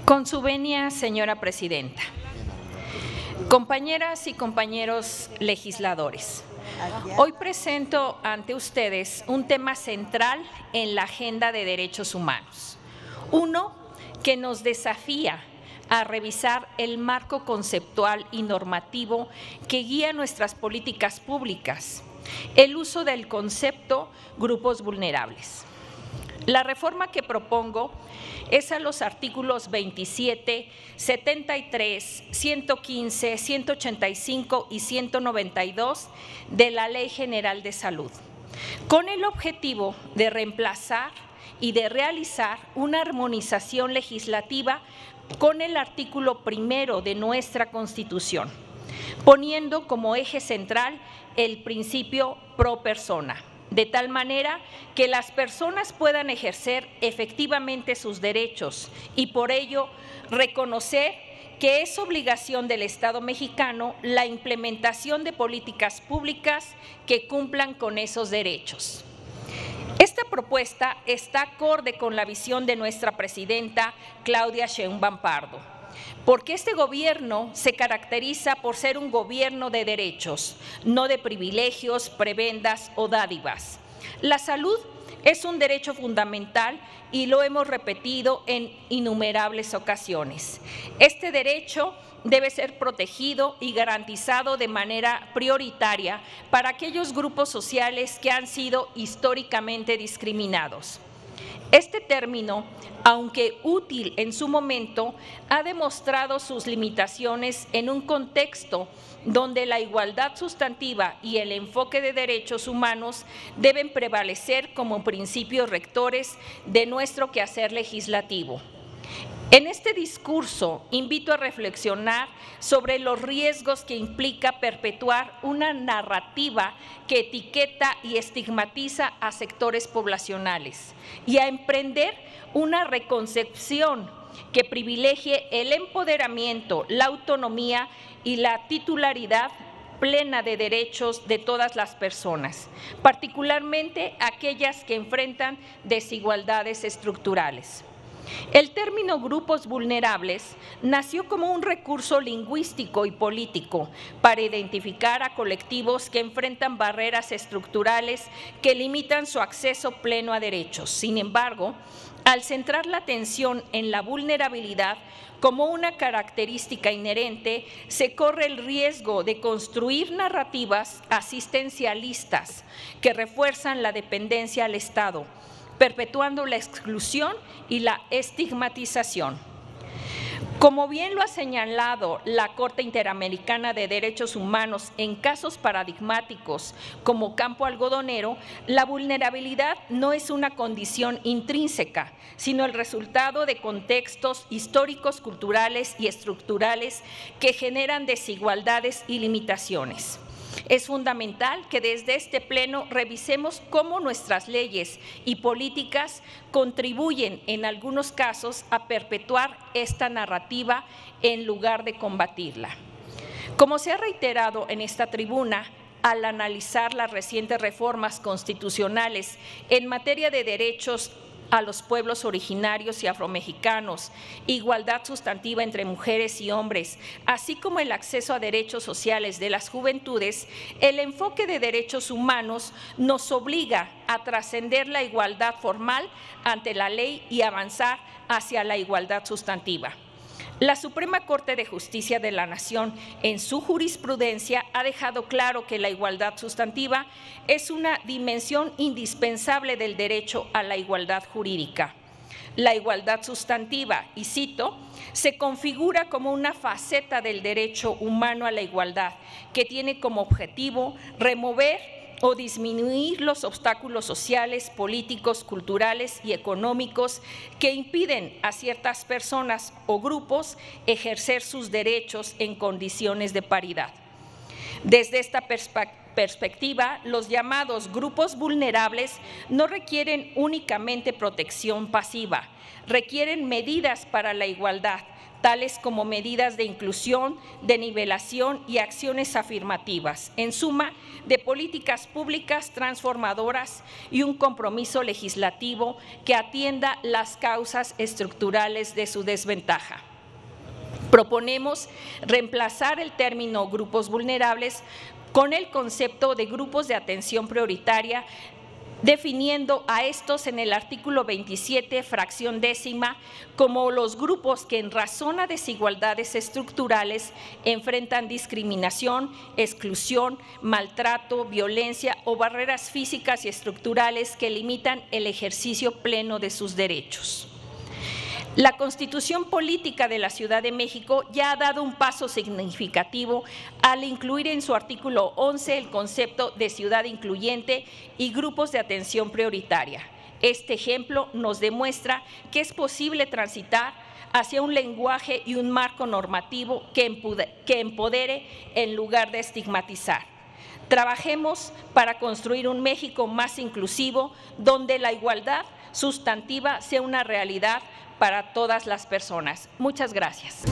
Con su venia, señora presidenta. Compañeras y compañeros legisladores, hoy presento ante ustedes un tema central en la agenda de derechos humanos. Uno que nos desafía a revisar el marco conceptual y normativo que guía nuestras políticas públicas, el uso del concepto grupos vulnerables. La reforma que propongo es a los artículos 27, 73, 115, 185 y 192 de la Ley General de Salud, con el objetivo de reemplazar y de realizar una armonización legislativa con el artículo primero de nuestra Constitución, poniendo como eje central el principio pro persona, de tal manera que las personas puedan ejercer efectivamente sus derechos y por ello reconocer que es obligación del Estado mexicano la implementación de políticas públicas que cumplan con esos derechos. Esta propuesta está acorde con la visión de nuestra presidenta Claudia Sheinbaum Pardo, porque este gobierno se caracteriza por ser un gobierno de derechos, no de privilegios, prebendas o dádivas. La salud es un derecho fundamental y lo hemos repetido en innumerables ocasiones. Este derecho debe ser protegido y garantizado de manera prioritaria para aquellos grupos sociales que han sido históricamente discriminados. Este término, aunque útil en su momento, ha demostrado sus limitaciones en un contexto donde la igualdad sustantiva y el enfoque de derechos humanos deben prevalecer como principios rectores de nuestro quehacer legislativo. En este discurso invito a reflexionar sobre los riesgos que implica perpetuar una narrativa que etiqueta y estigmatiza a sectores poblacionales y a emprender una reconcepción que privilegie el empoderamiento, la autonomía y la titularidad plena de derechos de todas las personas, particularmente aquellas que enfrentan desigualdades estructurales. El término grupos vulnerables nació como un recurso lingüístico y político para identificar a colectivos que enfrentan barreras estructurales que limitan su acceso pleno a derechos. Sin embargo, al centrar la atención en la vulnerabilidad como una característica inherente, se corre el riesgo de construir narrativas asistencialistas que refuerzan la dependencia al Estado, perpetuando la exclusión y la estigmatización. Como bien lo ha señalado la Corte Interamericana de Derechos Humanos en casos paradigmáticos como Campo Algodonero, la vulnerabilidad no es una condición intrínseca, sino el resultado de contextos históricos, culturales y estructurales que generan desigualdades y limitaciones. Es fundamental que desde este pleno revisemos cómo nuestras leyes y políticas contribuyen en algunos casos a perpetuar esta narrativa en lugar de combatirla. Como se ha reiterado en esta tribuna, al analizar las recientes reformas constitucionales en materia de derechos a los pueblos originarios y afromexicanos, igualdad sustantiva entre mujeres y hombres, así como el acceso a derechos sociales de las juventudes, el enfoque de derechos humanos nos obliga a trascender la igualdad formal ante la ley y avanzar hacia la igualdad sustantiva. La Suprema Corte de Justicia de la Nación, en su jurisprudencia, ha dejado claro que la igualdad sustantiva es una dimensión indispensable del derecho a la igualdad jurídica. La igualdad sustantiva, y cito, se configura como una faceta del derecho humano a la igualdad, que tiene como objetivo remover o disminuir los obstáculos sociales, políticos, culturales y económicos que impiden a ciertas personas o grupos ejercer sus derechos en condiciones de paridad. Desde esta perspectiva, los llamados grupos vulnerables no requieren únicamente protección pasiva, requieren medidas para la igualdad, tales como medidas de inclusión, de nivelación y acciones afirmativas, en suma, de políticas públicas transformadoras y un compromiso legislativo que atienda las causas estructurales de su desventaja. Proponemos reemplazar el término grupos vulnerables con el concepto de grupos de atención prioritaria, definiendo a estos en el artículo 27, fracción décima, como los grupos que en razón a desigualdades estructurales enfrentan discriminación, exclusión, maltrato, violencia o barreras físicas y estructurales que limitan el ejercicio pleno de sus derechos. La Constitución Política de la Ciudad de México ya ha dado un paso significativo al incluir en su artículo 11 el concepto de ciudad incluyente y grupos de atención prioritaria. Este ejemplo nos demuestra que es posible transitar hacia un lenguaje y un marco normativo que empodere en lugar de estigmatizar. Trabajemos para construir un México más inclusivo, donde la igualdad sustantiva sea una realidad para todas las personas. Muchas gracias.